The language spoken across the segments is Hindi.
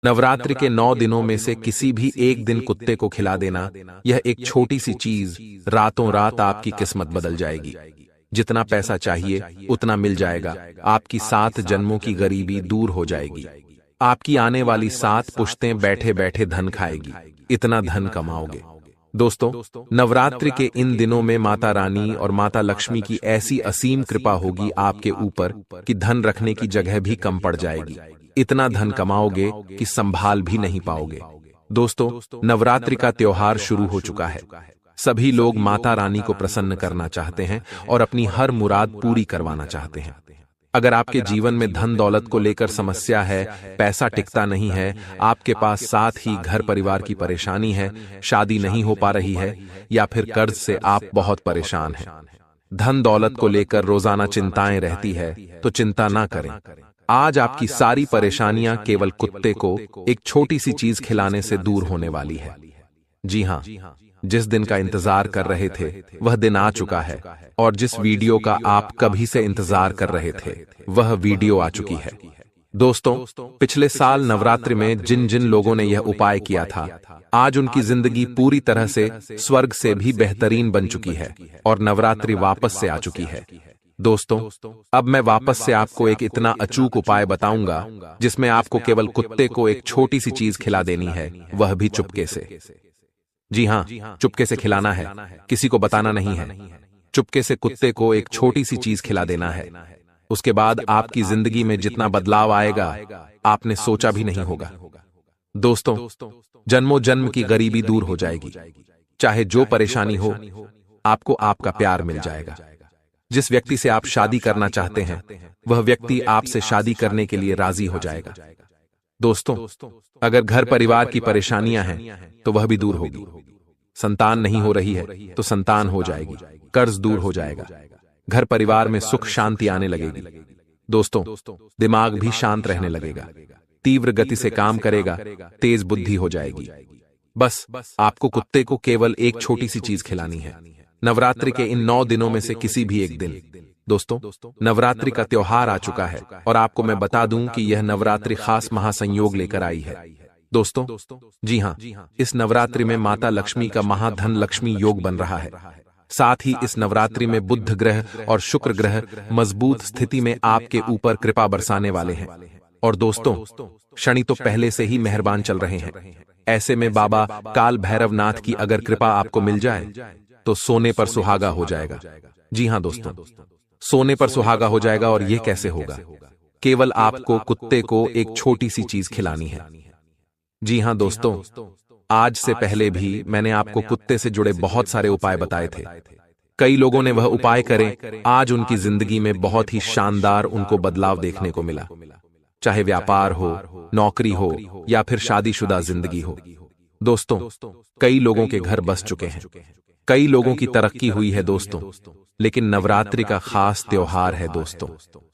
नवरात्रि के 9 दिनों में से किसी भी एक दिन कुत्ते को खिला देना, यह एक छोटी सी चीज रातों रात आपकी किस्मत बदल जाएगी। जितना पैसा चाहिए उतना मिल जाएगा, आपकी 7 जन्मों की गरीबी दूर हो जाएगी, आपकी आने वाली 7 पुश्तें बैठे बैठे धन खाएगी, इतना धन कमाओगे। दोस्तों, नवरात्रि के इन दिनों में माता रानी और माता लक्ष्मी की ऐसी असीम कृपा होगी आपके ऊपर कि धन रखने की जगह भी कम पड़ जाएगी। इतना धन कमाओगे कि संभाल भी नहीं पाओगे। दोस्तों, नवरात्रि का त्योहार शुरू हो चुका है। सभी लोग माता रानी को प्रसन्न करना चाहते हैं और अपनी हर मुराद पूरी करवाना चाहते हैं। अगर आपके जीवन में धन दौलत को लेकर समस्या है, पैसा टिकता नहीं है, आपके पास साथ ही घर परिवार की परेशानी है, शादी नहीं हो पा रही है, या फिर कर्ज से आप बहुत परेशान हैं, धन दौलत को लेकर रोजाना चिंताएं रहती है, तो चिंता ना करें। आज आपकी सारी परेशानियां केवल कुत्ते को एक छोटी सी चीज खिलाने से दूर होने वाली है। जी हाँ, जिस दिन का इंतजार कर रहे थे वह दिन आ चुका है, और जिस वीडियो का आप कभी से इंतजार कर रहे थे वह वीडियो आ चुकी है। दोस्तों, पिछले साल नवरात्रि में जिन जिन लोगों ने यह उपाय किया था, आज उनकी जिंदगी पूरी तरह से स्वर्ग से भी बेहतरीन बन चुकी है और नवरात्रि वापस से आ चुकी है। दोस्तों, अब मैं वापस से आपको एक इतना अचूक उपाय बताऊंगा जिसमें आपको केवल कुत्ते को एक छोटी सी चीज खिला देनी है, वह भी चुपके से। जी हाँ, चुपके से खिलाना है, किसी को बताना नहीं है। चुपके से कुत्ते को एक छोटी सी चीज खिला देना है। उसके बाद आपकी जिंदगी में जितना बदलाव आएगा आपने सोचा भी नहीं होगा। दोस्तों, जन्मों जन्म की गरीबी दूर हो जाएगी। चाहे जो परेशानी हो, आपको आपका प्यार मिल जाएगा। जिस व्यक्ति से आप शादी करना चाहते हैं वह व्यक्ति आपसे शादी करने के लिए राजी हो जाएगा। दोस्तों, अगर घर परिवार की परेशानियां हैं तो वह भी दूर होगी। संतान नहीं हो रही है तो संतान हो जाएगी, कर्ज दूर हो जाएगा, घर परिवार में सुख शांति आने लगेगी। दोस्तों, दिमाग भी शांत रहने लगेगा, तीव्र गति से काम करेगा, तेज बुद्धि हो जाएगी। बस आपको कुत्ते को केवल एक छोटी सी चीज खिलानी है, नवरात्रि के इन 9 दिनों में से किसी भी एक दिन। दोस्तों, नवरात्रि का त्योहार आ चुका है और आपको मैं बता दूं कि यह नवरात्रि खास महासंयोग लेकर आई है। दोस्तों, जी हाँ, इस नवरात्रि में माता लक्ष्मी का महाधन लक्ष्मी योग बन रहा है। साथ ही इस नवरात्रि में बुध ग्रह और शुक्र ग्रह मजबूत स्थिति में आपके ऊपर कृपा बरसाने वाले हैं। और दोस्तों, शनि तो पहले से ही मेहरबान चल रहे हैं। ऐसे में बाबा काल भैरवनाथ की अगर कृपा आपको मिल जाए तो सोने पर सुहागा हो जाएगा। जी हाँ दोस्तों, सोने पर सुहागा हो जाएगा। और यह कैसे होगा? केवल आपको कुत्ते को एक छोटी सी चीज खिलानी है। जी हाँ दोस्तों, आज से पहले भी मैंने आपको कुत्ते से जुड़े बहुत सारे उपाय बताए थे। कई लोगों ने वह उपाय करे, आज उनकी जिंदगी में बहुत ही शानदार उनको बदलाव देखने को मिला। चाहे व्यापार हो, नौकरी हो या फिर शादीशुदा जिंदगी हो। दोस्तों, कई लोगों के घर बस चुके हैं, कई लोगों की तरक्की हुई है दोस्तों। लेकिन नवरात्रि का खास त्योहार है दोस्तों,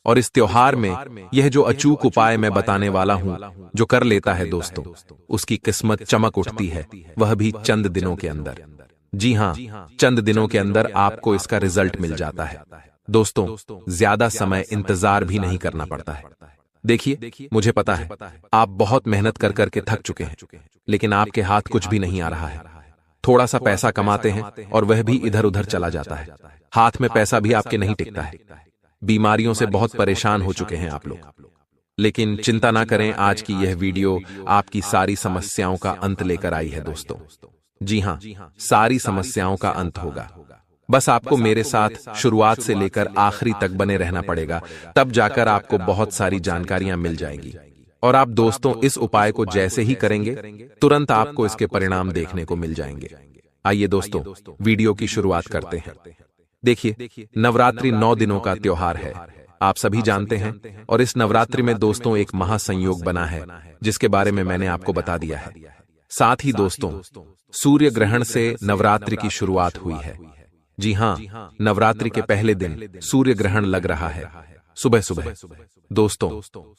और इस त्योहार में यह जो अचूक उपाय मैं बताने वाला हूं, जो कर लेता है दोस्तों, उसकी किस्मत चमक उठती है, वह भी चंद दिनों के अंदर। जी हाँ, चंद दिनों के अंदर आपको इसका रिजल्ट मिल जाता है। दोस्तों, ज्यादा समय इंतजार भी नहीं करना पड़ता है। देखिए, मुझे पता है आप बहुत मेहनत कर करके थक चुके हैं, लेकिन आपके हाथ कुछ भी नहीं आ रहा है। थोड़ा सा पैसा कमाते हैं और वह भी इधर उधर चला जाता है, हाथ में पैसा भी आपके नहीं टिकता है। बीमारियों से बहुत परेशान हो चुके हैं आप लोग। लेकिन चिंता ना करें, आज की यह वीडियो आपकी सारी समस्याओं का अंत लेकर आई है दोस्तों। जी हाँ, सारी समस्याओं का अंत होगा। बस आपको मेरे साथ शुरुआत से लेकर आखिरी तक बने रहना पड़ेगा, तब जाकर आपको बहुत सारी जानकारियां मिल जाएंगी। और आप दोस्तों इस उपाय को जैसे ही करेंगे, तुरंत आपको इसके परिणाम देखने को मिल जाएंगे। आइए दोस्तों, वीडियो की शुरुआत करते हैं। देखिए, नवरात्रि 9 दिनों का त्योहार है, आप सभी जानते हैं। और इस नवरात्रि में दोस्तों एक महासंयोग बना है, जिसके बारे में मैंने आपको बता दिया है। साथ ही दोस्तों, सूर्य ग्रहण से नवरात्रि की शुरुआत हुई है। जी हाँ, नवरात्रि के पहले दिन सूर्य ग्रहण लग रहा है, सुबह सुबह। दोस्तों,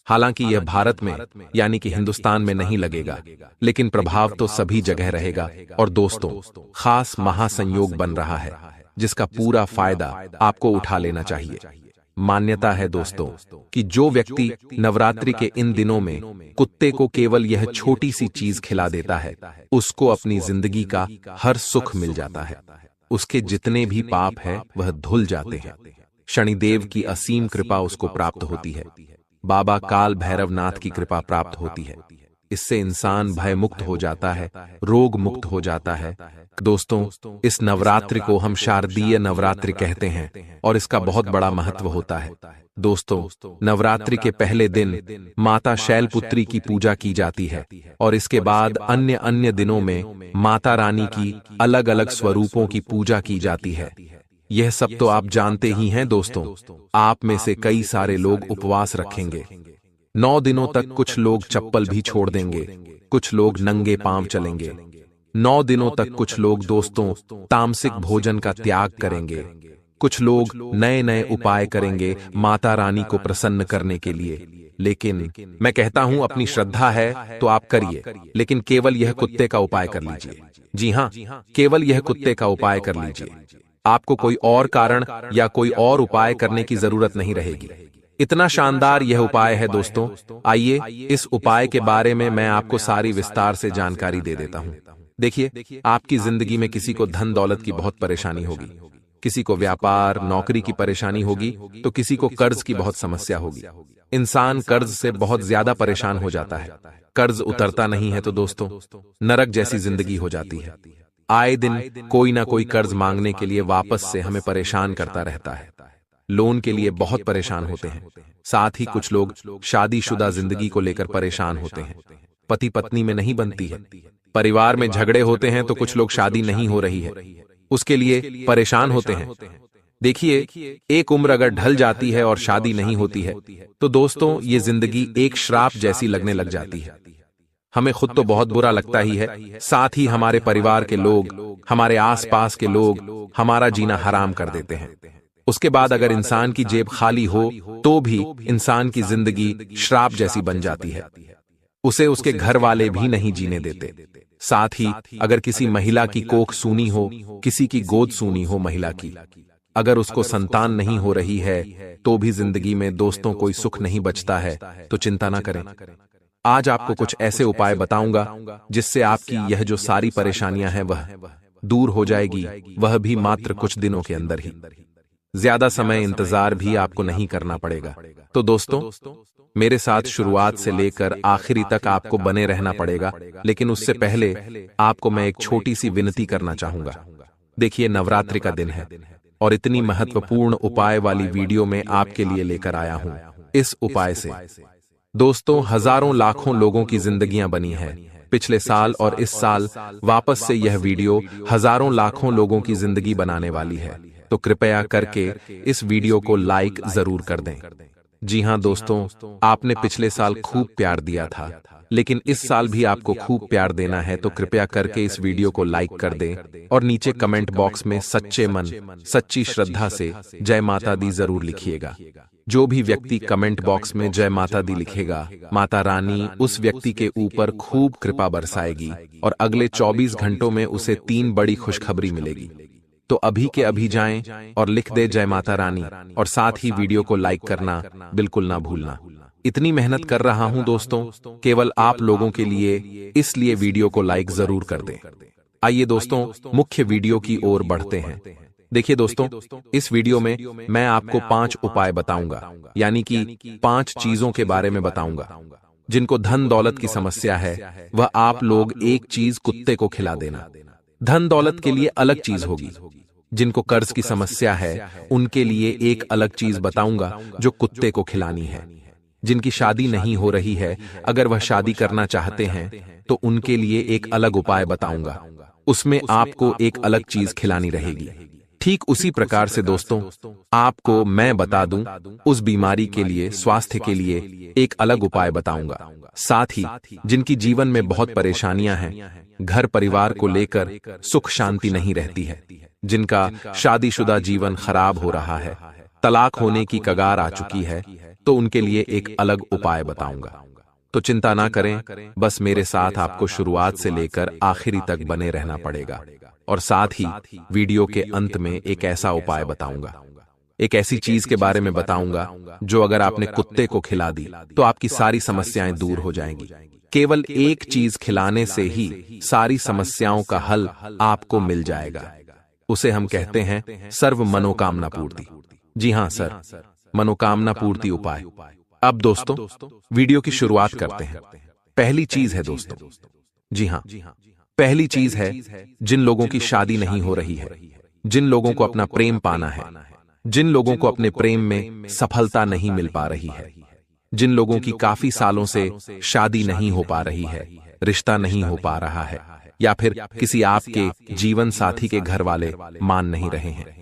हालांकि यह भारत में यानी कि हिंदुस्तान में नहीं लगेगा, लेकिन प्रभाव तो सभी जगह रहेगा। और दोस्तों, खास महासंयोग बन रहा है, जिसका पूरा फायदा आपको उठा लेना चाहिए। मान्यता है दोस्तों कि जो व्यक्ति नवरात्रि के इन दिनों में कुत्ते को केवल यह छोटी सी चीज खिला देता है, उसको अपनी जिंदगी का हर सुख मिल जाता है। उसके जितने भी पाप है वह धुल जाते हैं। शनिदेव की असीम कृपा उसको प्राप्त होती है। बाबा काल भैरवनाथ की कृपा प्राप्त होती है। इससे इंसान भय मुक्त हो जाता है, रोग मुक्त हो जाता है। दोस्तों, इस नवरात्रि को हम शारदीय नवरात्रि कहते हैं और इसका बहुत बड़ा महत्व होता है। दोस्तों, नवरात्रि के पहले दिन माता शैलपुत्री की पूजा की जाती है और इसके बाद अन्य अन्य दिनों में माता रानी की अलग अलग स्वरूपों की पूजा की जाती है। यह सब तो आप जानते ही हैं दोस्तों। आप में से कई सारे लोग उपवास रखेंगे। 9 दिनों तक कुछ लोग चप्पल भी छोड़ देंगे, कुछ लोग नंगे पांव चलेंगे। 9 दिनों तक कुछ लोग दोस्तों तामसिक भोजन का त्याग करेंगे। कुछ लोग नए नए उपाय करेंगे माता रानी को प्रसन्न करने के लिए। लेकिन मैं कहता हूं, अपनी श्रद्धा है तो आप करिए, लेकिन केवल यह कुत्ते का उपाय कर लीजिए। जी हां, केवल यह कुत्ते का उपाय कर लीजिए। आपको कोई और कारण या कोई और उपाय करने की जरूरत नहीं रहेगी। इतना शानदार यह उपाय है दोस्तों। आइए इस उपाय के बारे में मैं आपको सारी विस्तार से जानकारी दे देता हूं। देखिए, आपकी जिंदगी में किसी को धन दौलत की बहुत परेशानी होगी, किसी को व्यापार नौकरी की परेशानी होगी, तो किसी को कर्ज की बहुत समस्या होगी। इंसान कर्ज से बहुत ज्यादा परेशान हो जाता है। कर्ज उतरता नहीं है तो दोस्तों नरक जैसी जिंदगी हो जाती है। आए दिन कोई ना कोई कर्ज मांगने के लिए वापस से हमें परेशान करता रहता है। लोन के लिए बहुत परेशान होते हैं। साथ ही कुछ लोग शादीशुदा जिंदगी को लेकर परेशान होते हैं। पति पत्नी में नहीं बनती है। परिवार में झगड़े होते हैं तो कुछ लोग शादी नहीं हो रही है, उसके लिए परेशान होते हैं। देखिए, एक उम्र अगर ढल जाती है और शादी नहीं होती है तो दोस्तों ये जिंदगी एक श्राप जैसी लगने लग जाती है। हमें खुद तो बहुत बुरा लगता ही है, साथ ही हमारे परिवार के लोग, हमारे आसपास के लोग हमारा जीना हराम कर देते हैं। उसके बाद अगर इंसान की जेब खाली हो तो भी इंसान की जिंदगी श्राप जैसी बन जाती है। उसे उसके घर वाले भी नहीं जीने देते। साथ ही अगर किसी महिला की कोख सूनी हो, किसी की गोद सूनी हो महिला की, अगर उसको संतान नहीं हो रही है तो भी जिंदगी में दोस्तों कोई सुख नहीं बचता है, तो चिंता ना करें। आज आपको कुछ ऐसे उपाय बताऊंगा जिससे आपकी यह जो सारी परेशानियां हैं वह दूर हो जाएगी, वह भी मात्र कुछ दिनों के अंदर ही। ज्यादा समय इंतजार भी आपको नहीं करना पड़ेगा। तो दोस्तों मेरे साथ शुरुआत से लेकर आखिरी तक आपको बने रहना पड़ेगा, लेकिन उससे पहले आपको मैं एक छोटी सी विनती करना चाहूंगा। देखिए, नवरात्रि का दिन है और इतनी महत्वपूर्ण उपाय वाली वीडियो में आपके लिए लेकर आया हूं। इस उपाय से दोस्तों हजारों लाखों लोगों की जिंदगियां बनी है। पिछले साल और इस साल वापस से यह वीडियो हजारों लाखों लोगों की जिंदगी बनाने वाली है। तो कृपया करके इस वीडियो को लाइक जरूर कर दें। जी हां दोस्तों, आपने पिछले साल खूब प्यार दिया था, लेकिन इस साल भी आपको खूब प्यार देना है, तो कृपया करके इस वीडियो को लाइक कर दें और नीचे कमेंट बॉक्स में सच्चे मन सच्ची श्रद्धा से जय माता दी जरूर लिखिएगा। जो भी व्यक्ति कमेंट बॉक्स में जय माता दी लिखेगा, माता रानी उस व्यक्ति के ऊपर खूब कृपा बरसाएगी और अगले 24 घंटों में उसे 3 बड़ी खुशखबरी मिलेगी। तो अभी के अभी जाएं और लिख दे जय माता रानी, और साथ ही वीडियो को लाइक करना बिल्कुल ना भूलना। इतनी मेहनत कर रहा हूं दोस्तों केवल आप लोगों के लिए, इसलिए वीडियो को लाइक जरूर कर दें। आइए दोस्तों मुख्य वीडियो की ओर बढ़ते हैं। देखिए दोस्तों, इस वीडियो में मैं आपको 5 उपाय बताऊंगा, यानी कि 5 चीजों के बारे में बताऊंगा। जिनको धन दौलत की समस्या है वह आप लोग एक चीज कुत्ते को खिला देना। धन दौलत के लिए अलग चीज होगी। जिनको कर्ज की समस्या है उनके लिए एक अलग चीज बताऊंगा जो कुत्ते को खिलानी है। जिनकी शादी नहीं हो रही है, अगर वह शादी करना चाहते हैं तो उनके लिए एक अलग उपाय बताऊंगा, उसमें आपको एक अलग चीज खिलानी रहेगी। ठीक उसी प्रकार से दोस्तों आपको मैं बता दूं उस बीमारी के लिए, स्वास्थ्य के लिए एक अलग उपाय बताऊंगा। साथ ही जिनकी जीवन में बहुत परेशानियां हैं, घर परिवार को लेकर सुख शांति नहीं रहती है, जिनका शादीशुदा जीवन खराब हो रहा है, तलाक होने की कगार आ चुकी है, तो उनके लिए एक अलग उपाय बताऊंगा। तो चिंता ना करें, बस मेरे साथ आपको शुरुआत से लेकर आखिरी तक बने रहना पड़ेगा। और साथ ही वीडियो के अंत में एक ऐसा उपाय बताऊंगा एक ऐसी चीज के बारे में बताऊंगा जो अगर आपने कुत्ते को खिला दी तो आपकी सारी समस्याएं दूर हो जाएंगी। केवल एक चीज खिलाने से ही सारी समस्याओं का हल आपको मिल जाएगा। उसे हम कहते हैं सर्व मनोकामना पूर्ति। जी हां सर, मनोकामना पूर्ति उपाय। अब दोस्तों वीडियो की शुरुआत करते हैं। पहली चीज है दोस्तों, जी हां, पहली चीज है जिन लोगों की शादी नहीं हो रही है, जिन लोगों को अपना प्रेम पाना है, जिन लोगों को अपने प्रेम में सफलता नहीं मिल पा रही है, जिन लोगों की काफी सालों से शादी नहीं हो पा रही है, रिश्ता नहीं हो पा रहा है, या फिर किसी आपके जीवन साथी के घर वाले मान नहीं रहे हैं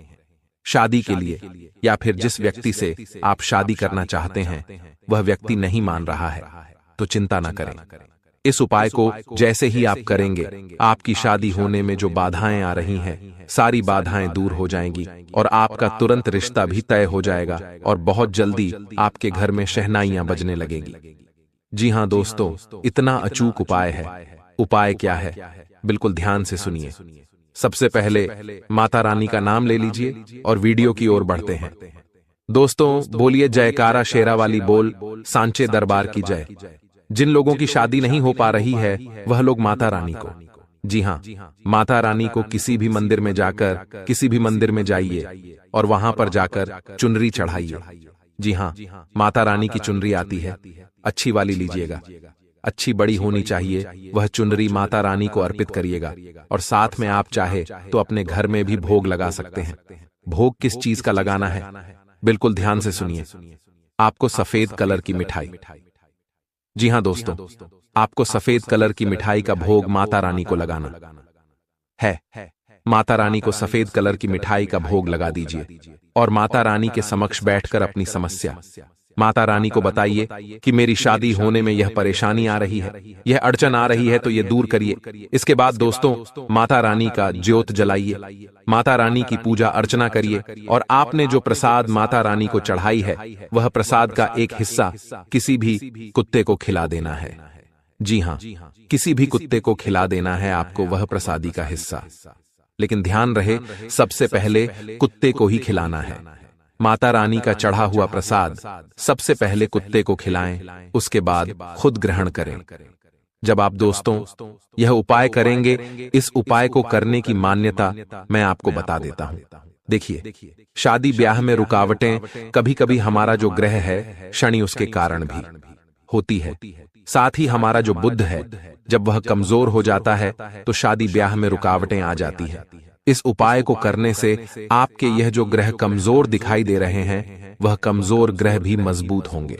शादी के लिए, या फिर जिस व्यक्ति से आप शादी करना चाहते हैं वह व्यक्ति नहीं मान रहा है, तो चिंता न करें। इस उपाय को जैसे ही आप करेंगे, आपकी शादी होने में जो बाधाएं आ रही हैं, सारी बाधाएं दूर हो जाएंगी और आपका तुरंत रिश्ता भी तय हो जाएगा और बहुत जल्दी आपके घर में शहनाइयां बजने लगेगी। जी हां दोस्तों, इतना अचूक उपाय है। उपाय क्या है, बिल्कुल ध्यान से सुनिए। सबसे पहले माता रानी का नाम ले लीजिए और वीडियो की ओर बढ़ते हैं। दोस्तों बोलिए जयकारा शेरा वाली बोल, सांचे दरबार की जय। जिन लोगों की शादी नहीं हो पा रही है वह लोग माता रानी को, जी हां, माता रानी को किसी भी मंदिर में जाकर, किसी भी मंदिर में जाइए और वहां पर जाकर चुनरी चढ़ाइए। जी हां, माता रानी की चुनरी आती है, अच्छी वाली लीजिएगा, अच्छी बड़ी होनी चाहिए। वह चुनरी माता रानी को अर्पित करिएगा और साथ में आप चाहे तो अपने घर में भी भोग लगा सकते हैं। भोग किस चीज का लगाना है, बिल्कुल ध्यान से सुनिए। आपको सफेद कलर की मिठाई, जी हां दोस्तों, आपको सफेद कलर की मिठाई का भोग माता रानी को लगाना है। माता रानी को सफेद कलर की मिठाई का भोग लगा दीजिए और माता रानी के समक्ष बैठकर अपनी समस्या माता रानी को बताइए कि मेरी शादी होने में यह परेशानी आ रही है, यह अड़चन आ रही है, तो यह दूर करिए। इसके बाद दोस्तों माता रानी का ज्योत जलाइए, माता रानी की पूजा अर्चना करिए और आपने जो प्रसाद माता रानी को चढ़ाई है वह प्रसाद का एक हिस्सा किसी भी कुत्ते को खिला देना है। जी हां, किसी भी कुत्ते को खिला देना है आपको वह प्रसादी का हिस्सा। लेकिन ध्यान रहे, सबसे पहले कुत्ते को ही खिलाना है। माता रानी का चढ़ा हुआ प्रसाद सबसे पहले कुत्ते को खिलाएं, उसके बाद खुद ग्रहण करें। जब आप दोस्तों यह उपाय करेंगे, इस उपाय को करने की मान्यता मैं आपको बता देता हूं। देखिए, शादी ब्याह में रुकावटें कभी कभी हमारा जो ग्रह है शनि उसके कारण भी होती है। साथ ही हमारा जो बुध है, जब वह कमजोर हो जाता है तो शादी ब्याह में रुकावटें आ जाती है। इस उपाय को करने से आपके यह जो ग्रह कमजोर दिखाई दे रहे हैं वह कमजोर ग्रह भी मजबूत होंगे।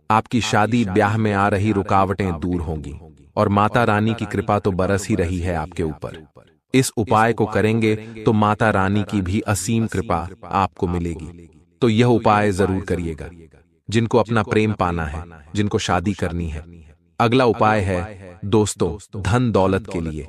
आपकी शादी ब्याह में आ रही रुकावटें दूर होंगी और माता रानी की कृपा तो बरस ही रही है आपके ऊपर। इस उपाय को करेंगे तो माता रानी की भी असीम कृपा आपको मिलेगी। तो यह उपाय जरूर करिएगा जिनको अपना प्रेम पाना है, जिनको शादी करनी है। अगला उपाय है दोस्तों धन दौलत के लिए।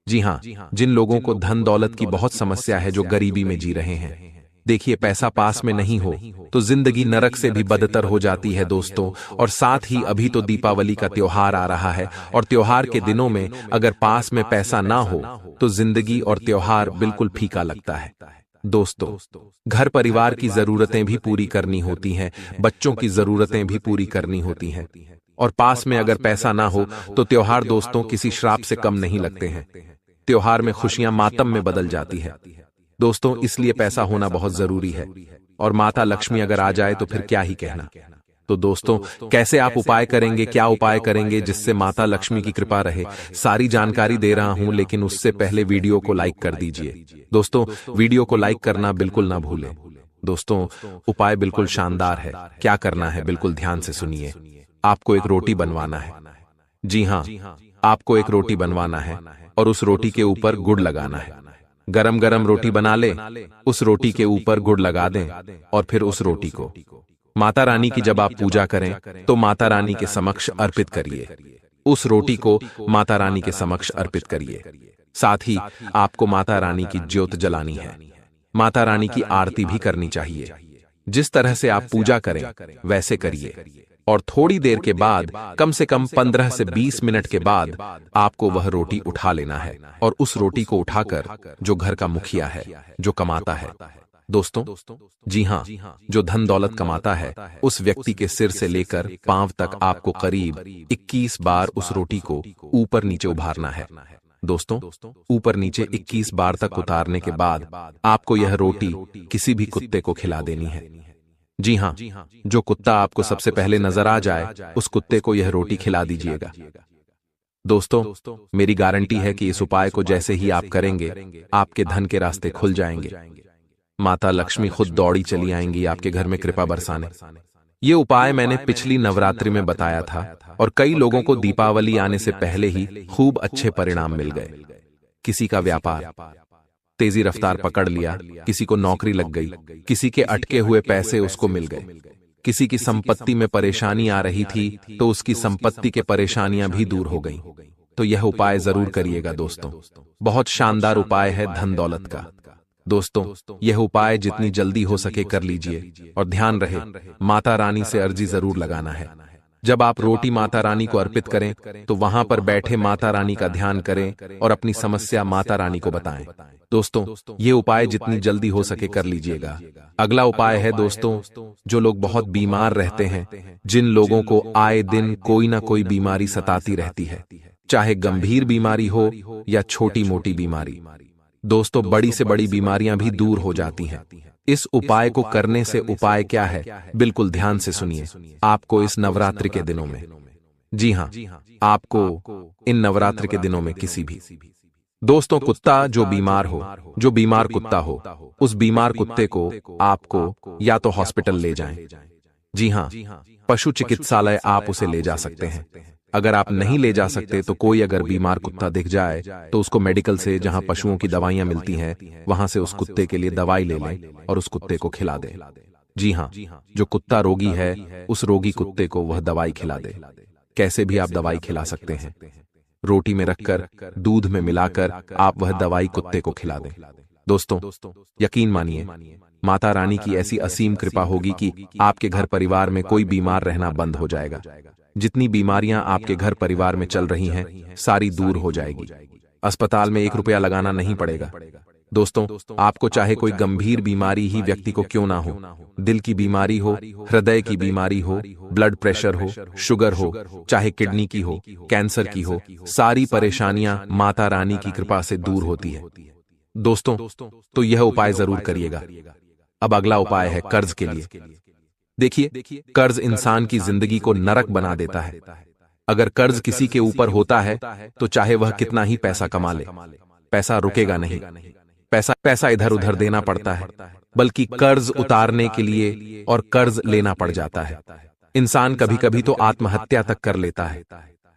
जी हां, जिन लोगों को धन दौलत की बहुत समस्या है, जो गरीबी में जी रहे हैं, देखिए पैसा पास में नहीं हो तो जिंदगी नरक से भी बदतर हो जाती है दोस्तों। और साथ ही अभी तो दीपावली का त्योहार आ रहा है और त्योहार के दिनों में अगर पास में पैसा ना हो तो जिंदगी और त्योहार बिल्कुल फीका लगता है। दोस्तों घर परिवार की जरूरतें भी पूरी करनी होती हैं, बच्चों की जरूरतें भी पूरी करनी होती हैं और पास में अगर पैसा ना हो तो त्योहार दोस्तों किसी श्राप से कम नहीं लगते हैं। त्योहार में खुशियां मातम में बदल जाती है दोस्तों, इसलिए पैसा होना बहुत जरूरी है। और माता लक्ष्मी अगर आ जाए तो फिर क्या ही कहना। तो दोस्तों कैसे आप उपाय करेंगे, क्या उपाय करेंगे जिससे माता लक्ष्मी की कृपा रहे, सारी जानकारी दे रहा हूं, लेकिन उससे पहले वीडियो को लाइक कर दीजिए। दोस्तों वीडियो को लाइक करना बिल्कुल ना भूलें। दोस्तों उपाय बिल्कुल शानदार है। क्या करना है बिल्कुल ध्यान से सुनिए। आपको एक रोटी बनवाना है, जी हां, आपको एक रोटी बनवाना है और उस रोटी के ऊपर गुड़ लगाना है। गरम गरम रोटी बना ले, उस रोटी के ऊपर गुड़ लगा दें और फिर उस रोटी को माता रानी की जब आप पूजा करें तो माता रानी के समक्ष अर्पित करिए। उस रोटी को माता रानी के समक्ष अर्पित करिए। साथ ही आपको माता रानी की ज्योत जलानी है, माता रानी की आरती भी करनी चाहिए। जिस तरह से आप पूजा करें वैसे करिए और थोड़ी देर के बाद, कम से कम 15 से 20 मिनट के बाद आपको वह रोटी उठा लेना है और उस रोटी को उठाकर जो घर का मुखिया है, जो कमाता है, दोस्तों, जी हाँ, जो धन दौलत कमाता है उस व्यक्ति के सिर से लेकर पांव तक आपको करीब 21 बार उस रोटी को ऊपर नीचे उभारना है। दोस्तों, ऊपर नीचे 21 बार तक उतारने के बाद आपको यह रोटी किसी भी कुत्ते को खिला देनी है। जी हाँ, जो कुत्ता आपको सबसे पहले नजर आ जाए उस कुत्ते को यह रोटी खिला दीजिएगा। दोस्तों, मेरी गारंटी है कि इस उपाय को जैसे ही आप करेंगे आपके धन के रास्ते खुल जाएंगे। माता लक्ष्मी खुद दौड़ी चली आएंगी आपके घर में कृपा बरसाने। ये उपाय मैंने पिछली नवरात्रि में बताया था और कई लोगों को दीपावली आने से पहले ही खूब अच्छे परिणाम मिल गए। किसी का व्यापार तेजी रफ्तार पकड़ लिया, किसी को नौकरी लग गई, किसी के अटके हुए पैसे उसको मिल गए, किसी की संपत्ति में परेशानी आ रही थी तो उसकी संपत्ति के परेशानियां भी दूर हो गईं। तो यह उपाय जरूर करिएगा दोस्तों, बहुत शानदार उपाय है धन दौलत का। दोस्तों, यह उपाय जितनी जल्दी हो सके कर लीजिए और ध्यान रहे माता रानी से अर्जी जरूर लगाना है। जब आप रोटी माता रानी को अर्पित करें तो वहां पर बैठे माता रानी का ध्यान करें और अपनी समस्या माता रानी को बताएं। दोस्तों, ये उपाय जितनी जल्दी हो सके कर लीजिएगा। अगला उपाय है दोस्तों, जो लोग बहुत बीमार रहते हैं, जिन लोगों को आए दिन कोई ना कोई बीमारी सताती रहती है, चाहे गंभीर बीमारी हो या छोटी मोटी बीमारी, दोस्तों बड़ी से बड़ी बीमारियां भी दूर हो जाती हैं। इस उपाय को करने से उपाय क्या है, बिल्कुल ध्यान से सुनिए। आपको इस नवरात्रि के दिनों में, जी हाँ, आपको इन नवरात्रि के दिनों में किसी भी दोस्तों कुत्ता जो बीमार हो, जो बीमार कुत्ता हो, उस बीमार कुत्ते को आपको या तो हॉस्पिटल ले जाएं। जी हाँ, पशु चिकित्सालय आप उसे ले जा सकते हैं। अगर आप नहीं ले जा सकते तो कोई अगर बीमार कुत्ता दिख जाए तो उसको मेडिकल से, जहां पशुओं की दवाइयां मिलती हैं, वहां से उस कुत्ते के लिए दवाई ले लें और उस कुत्ते को खिला दें। जी हाँ, जो कुत्ता रोगी है उस रोगी कुत्ते को वह दवाई खिला दे। कैसे भी आप दवाई खिला सकते हैं, रोटी में रखकर, दूध में मिलाकर आप वह दवाई कुत्ते को खिला दें। दोस्तों, यकीन मानिए माता रानी की ऐसी असीम कृपा होगी कि आपके घर परिवार में कोई बीमार रहना बंद हो जाएगा। जितनी बीमारियां आपके घर परिवार में चल रही हैं सारी दूर हो जाएगी। अस्पताल में 1 रुपया लगाना नहीं पड़ेगा। दोस्तों, आपको चाहे कोई गंभीर बीमारी ही व्यक्ति को क्यों ना हो, दिल की बीमारी हो, हृदय की बीमारी हो, ब्लड प्रेशर हो, शुगर हो, चाहे किडनी की हो, कैंसर की हो, सारी परेशानियां माता रानी की कृपा से दूर होती है। दोस्तों, तो यह उपाय जरूर करिएगा। अब अगला उपाय है कर्ज के लिए। देखिए, कर्ज इंसान की जिंदगी को नरक बना देता है। अगर कर्ज किसी के ऊपर होता है तो चाहे वह कितना ही पैसा कमा ले, पैसा रुकेगा नहीं। पैसा इधर उधर देना पड़ता है, बल्कि कर्ज उतारने के लिए और कर्ज लेना पड़ जाता है। इंसान कभी कभी तो आत्महत्या तक कर लेता है।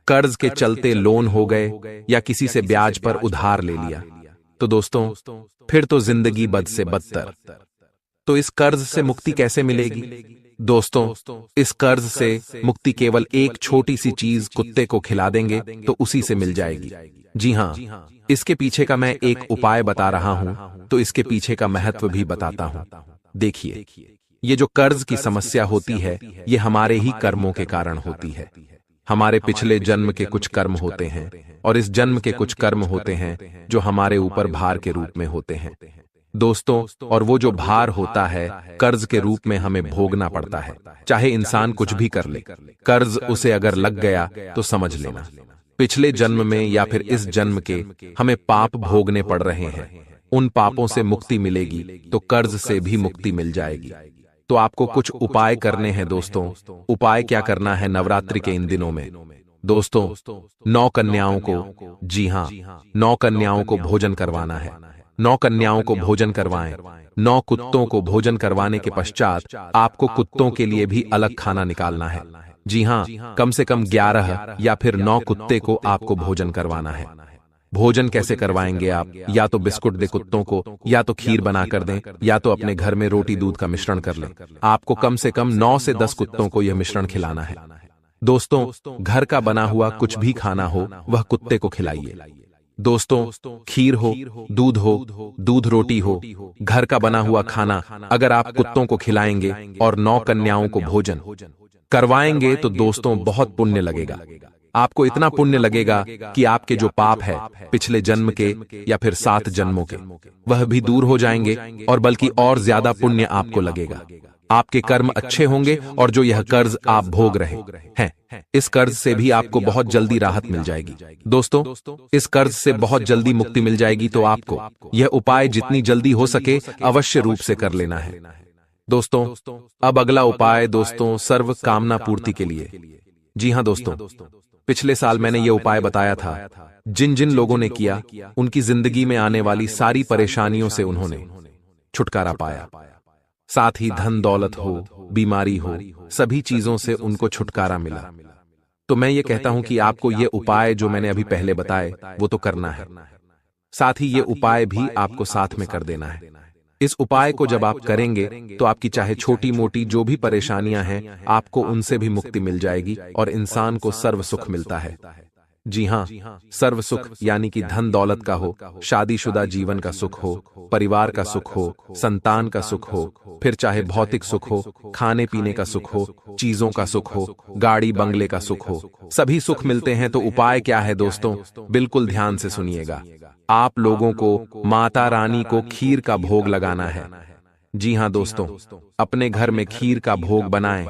कर्ज के चलते लोन हो गए या किसी से ब्याज पर उधार ले लिया तो दोस्तों फिर तो जिंदगी बद से बदतर। तो इस कर्ज से मुक्ति कैसे मिलेगी? दोस्तों, इस कर्ज से मुक्ति केवल एक छोटी सी चीज कुत्ते को खिला देंगे तो उसी से मिल जाएगी। जी हाँ, इसके पीछे का मैं एक उपाय बता रहा हूं तो इसके पीछे का महत्व भी बताता हूं। देखिए, ये जो कर्ज की समस्या होती है ये हमारे ही कर्मों के कारण होती है। हमारे पिछले जन्म के कुछ कर्म होते हैं और इस जन्म के कुछ कर्म होते हैं जो हमारे ऊपर भार के रूप में होते हैं दोस्तों, और वो जो भार होता है कर्ज के रूप में हमें भोगना पड़ता है। चाहे इंसान कुछ भी कर ले, कर्ज उसे अगर लग गया तो समझ लेना पिछले जन्म में या फिर इस जन्म के हमें पाप भोगने पड़ रहे हैं। उन पापों से मुक्ति मिलेगी तो कर्ज से भी मुक्ति मिल जाएगी। तो आपको कुछ उपाय करने हैं दोस्तों। उपाय क्या करना है नवरात्रि के इन दिनों में? दोस्तों, 9 कन्याओं को, जी हाँ, 9 कन्याओं को भोजन करवाना है। 9 कन्याओं को भोजन करवाएं। 9 कुत्तों को भोजन करवाने के पश्चात आपको कुत्तों के लिए भी अलग खाना निकालना है। जी हाँ, कम से कम 11 या फिर 9 कुत्ते को आपको भोजन करवाना है। भोजन कैसे करवाएंगे आप? या तो बिस्कुट दे कुत्तों को, या तो खीर बना कर दें, या तो अपने घर में रोटी दूध का मिश्रण कर लें। आपको कम से कम 9 से 10 कुत्तों को यह मिश्रण खिलाना है। दोस्तों, घर का बना हुआ कुछ भी खाना हो वह कुत्ते को खिलाइए। दोस्तों, खीर हो, दूध रोटी हो, घर का बना हुआ खाना अगर आप कुत्तों को खिलाएंगे और 9 कन्याओं को भोजन करवाएंगे तो दोस्तों बहुत पुण्य लगेगा। आपको इतना पुण्य लगेगा कि आपके जो पाप है पिछले जन्म के या फिर 7 जन्मों के, वह भी दूर हो जाएंगे और बल्कि और ज्यादा पुण्य आपको लगेगा। आपके कर्म अच्छे होंगे और जो यह कर्ज आप भोग रहे हैं, इस कर्ज से भी आपको बहुत जल्दी राहत मिल जाएगी। दोस्तों, इस कर्ज से बहुत जल्दी मुक्ति मिल जाएगी, तो आपको यह उपाय जितनी जल्दी हो सके अवश्य रूप से कर लेना है। दोस्तों, अब अगला उपाय दोस्तों सर्व कामना पूर्ति के लिए। जी हां दोस्तों, पिछले साल मैंने ये उपाय बताया था। जिन जिन लोगों ने किया, उनकी जिंदगी में आने वाली सारी परेशानियों से उन्होंने छुटकारा पाया। साथ ही धन दौलत हो, बीमारी हो, सभी चीजों से उनको छुटकारा मिला। तो मैं ये कहता हूं कि आपको ये उपाय जो मैंने अभी पहले बताए वो तो करना है, साथ ही ये उपाय भी आपको साथ में कर देना है। इस उपाय को जब आप करेंगे तो आपकी चाहे छोटी मोटी जो भी परेशानियां हैं, आपको उनसे भी मुक्ति मिल जाएगी और इंसान को सर्व सुख मिलता है। जी हां, सर्व सुख यानी कि धन दौलत का हो, शादीशुदा जीवन का सुख हो, परिवार का सुख हो, संतान का सुख हो, फिर चाहे भौतिक सुख हो, खाने पीने का सुख हो, चीजों का सुख हो, गाड़ी बंगले का सुख हो, सभी सुख मिलते हैं। तो उपाय क्या है दोस्तों, बिल्कुल ध्यान से सुनिएगा। आप लोगों को माता रानी को खीर का भोग लगाना है। जी हां दोस्तों, अपने घर में खीर का भोग बनाएं।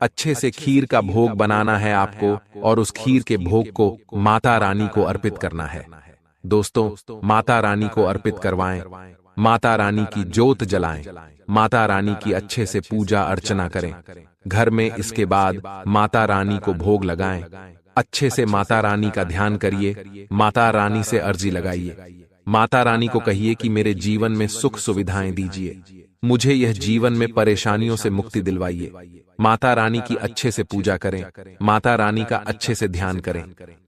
अच्छे से खीर का भोग बनाना है आपको और उस खीर के भोग को माता रानी को अर्पित करना है। दोस्तों, माता रानी को अर्पित करवाएं, माता रानी की जोत जलाएं, माता रानी की अच्छे से पूजा अर्चना करें। घर में इसके बाद माता रानी को भोग लगाएं। अच्छे से माता रानी का ध्यान करिए, माता रानी से अर्जी लगाइए। माता रानी को कहिए कि मेरे जीवन में सुख सुविधाएं दीजिए, मुझे यह जीवन में परेशानियों से मुक्ति दिलवाइए। माता रानी की अच्छे से पूजा करें, माता रानी का अच्छे से ध्यान करें।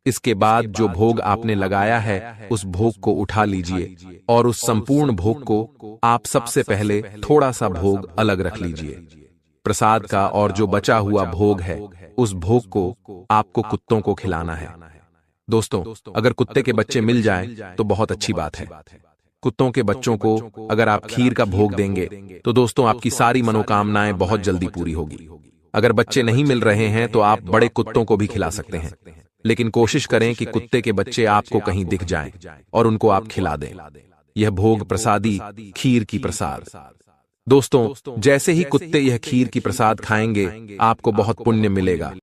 इसके बाद जो भोग आपने लगाया है उस भोग को उठा लीजिए और उस संपूर्ण भोग को आप सबसे पहले थोड़ा सा भोग अलग रख लीजिए प्रसाद का, और जो बचा हुआ भोग है उस भोग को आपको कुत्तों को खिलाना है। दोस्तों, अगर कुत्ते के बच्चे मिल जाएं तो बहुत अच्छी बात है। कुत्तों के बच्चों को अगर आप खीर का भोग देंगे तो दोस्तों आपकी सारी मनोकामनाएं बहुत जल्दी पूरी होगी। अगर बच्चे नहीं मिल रहे हैं तो आप बड़े कुत्तों को भी खिला सकते हैं, लेकिन कोशिश करें कि कुत्ते के बच्चे आपको कहीं दिख जाएं और उनको आप खिला दें। यह भोग प्रसादी खीर की प्रसाद। दोस्तों, जैसे ही कुत्ते यह खीर की प्रसाद खाएंगे आपको बहुत पुण्य मिलेगा।